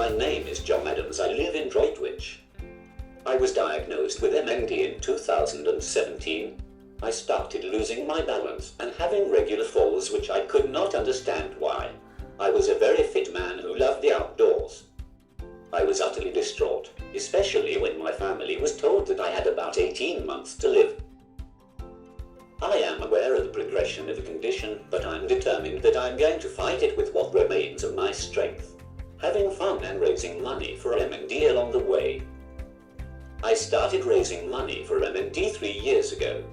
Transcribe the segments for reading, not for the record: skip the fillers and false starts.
My name is John Adams. I live in Droitwich. I was diagnosed with MND in 2017. I started losing my balance and having regular falls which I could not understand why. I was a very fit man who loved the outdoors. I was utterly distraught, especially when my family was told that I had about 18 months to live. I am aware of the progression of the condition, but I'm determined that I'm going to fight it with what remains of my strength, having fun and raising money for MND along the way. I started raising money for MND 3 years ago.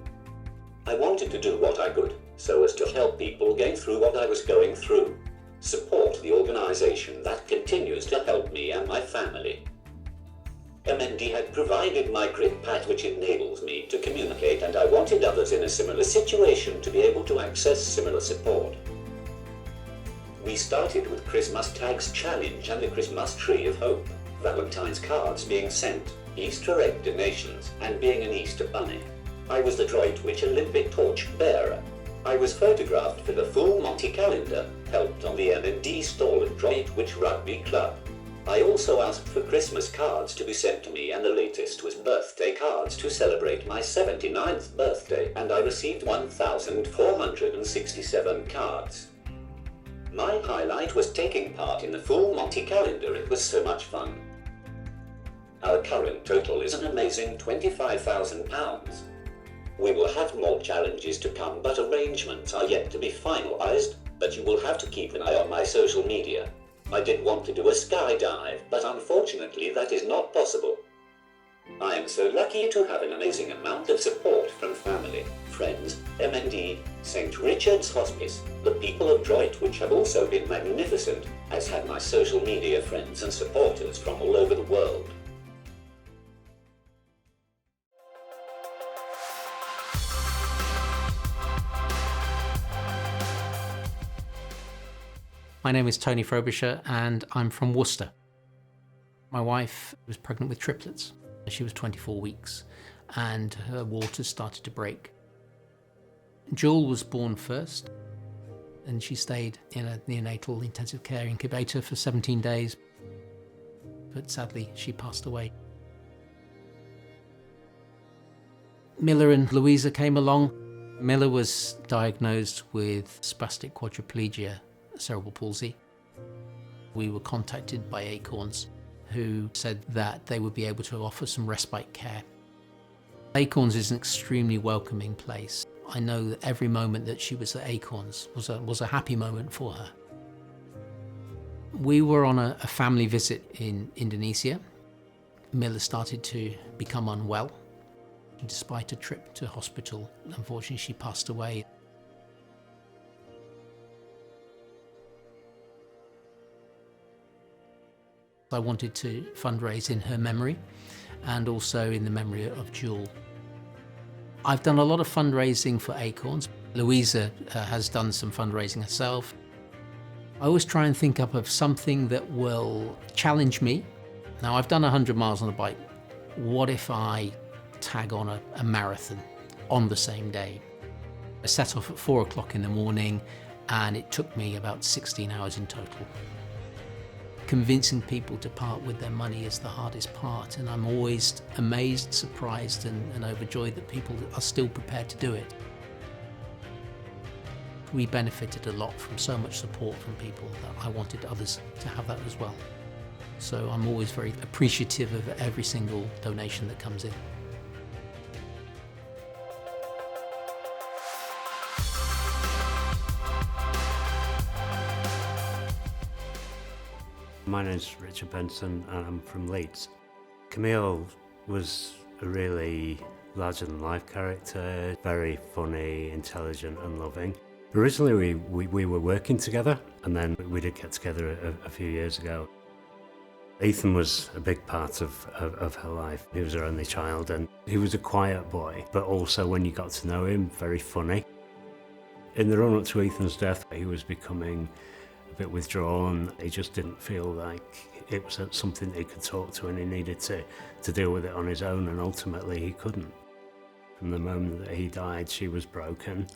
I wanted to do what I could so as to help people going through what I was going through, support the organisation that continues to help me and my family. MND had provided my grip pad which enables me to communicate, and I wanted others in a similar situation to be able to access similar support. We started with Christmas Tags Challenge and the Christmas Tree of Hope, Valentine's cards being sent, Easter egg donations, and being an Easter bunny. I was the Droitwich Olympic torch bearer. I was photographed for the full Monty calendar, helped on the MND stall at Droitwich Rugby Club. I also asked for Christmas cards to be sent to me, and the latest was birthday cards to celebrate my 79th birthday, and I received 1,467 cards. My highlight was taking part in the full Monty calendar. It was so much fun. Our current total is an amazing £25,000. We will have more challenges to come, but arrangements are yet to be finalised, but you will have to keep an eye on my social media. I did want to do a skydive, but unfortunately that is not possible. I am so lucky to have an amazing amount of support from family, friends, MND, St. Richard's Hospice. The people of Droitwich have also been magnificent, as have my social media friends and supporters from all over the world. My name is Tony Frobisher and I'm from Worcester. My wife was pregnant with triplets. She was 24 weeks and her waters started to break. Jewel was born first and she stayed in a neonatal intensive care incubator for 17 days, but sadly she passed away. Miller and Louisa came along. Miller was diagnosed with spastic quadriplegia, cerebral palsy. We were contacted by Acorns, who said that they would be able to offer some respite care. Acorns is an extremely welcoming place. I know that every moment that she was at Acorns was a happy moment for her. We were on a family visit in Indonesia. Miller started to become unwell. Despite a trip to hospital, unfortunately she passed away. I wanted to fundraise in her memory and also in the memory of Jewel. I've done a lot of fundraising for Acorns. Louisa has done some fundraising herself. I always try and think up of something that will challenge me. Now, I've done 100 miles on a bike. What if I tag on a marathon on the same day? I set off at 4 o'clock in the morning and it took me about 16 hours in total. Convincing people to part with their money is the hardest part, and I'm always amazed, surprised and overjoyed that people are still prepared to do it. We benefited a lot from so much support from people that I wanted others to have that as well. So I'm always very appreciative of every single donation that comes in. My name's Richard Benson and I'm from Leeds. Camille was a really larger-than-life character, very funny, intelligent and loving. Originally we were working together and then we did get together a few years ago. Ethan was a big part of her life. He was her only child and he was a quiet boy, but also when you got to know him, very funny. In the run-up to Ethan's death, he was becoming a bit withdrawn. He just didn't feel like it was something that he could talk to, and he needed to deal with it on his own, and ultimately he couldn't. From the moment that he died, she was broken.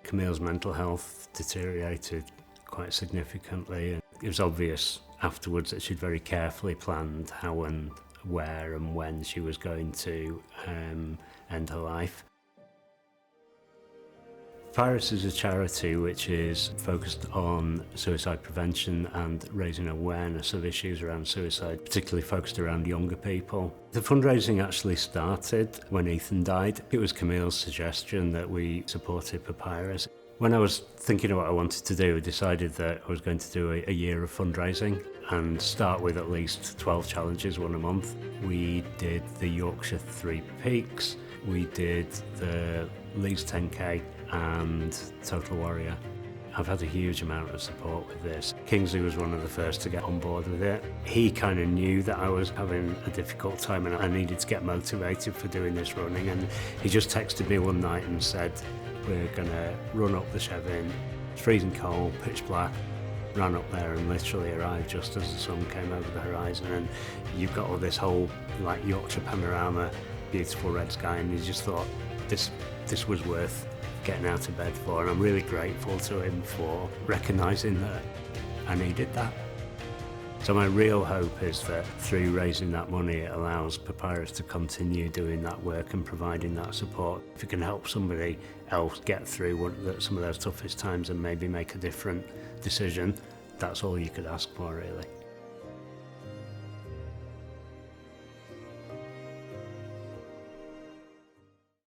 Camille's mental health deteriorated quite significantly, and it was obvious afterwards that she'd very carefully planned how and where and when she was going to end her life. Papyrus is a charity which is focused on suicide prevention and raising awareness of issues around suicide, particularly focused around younger people. The fundraising actually started when Ethan died. It was Camille's suggestion that we supported Papyrus. When I was thinking of what I wanted to do, I decided that I was going to do a year of fundraising and start with at least 12 challenges, one a month. We did the Yorkshire Three Peaks, we did the Leeds 10K and Total Warrior. I've had a huge amount of support with this. Kingsley was one of the first to get on board with it. He kind of knew that I was having a difficult time and I needed to get motivated for doing this running, and he just texted me one night and said, we're gonna run up the Chevin. It's freezing cold, pitch black. Ran up there and literally arrived just as the sun came over the horizon, and you've got all this whole like Yorkshire panorama, beautiful red sky, and you just thought this was worth getting out of bed for, and I'm really grateful to him for recognising that I needed that. So my real hope is that through raising that money, it allows Papyrus to continue doing that work and providing that support. If it can help somebody else get through some of those toughest times and maybe make a different decision, that's all you could ask for, really.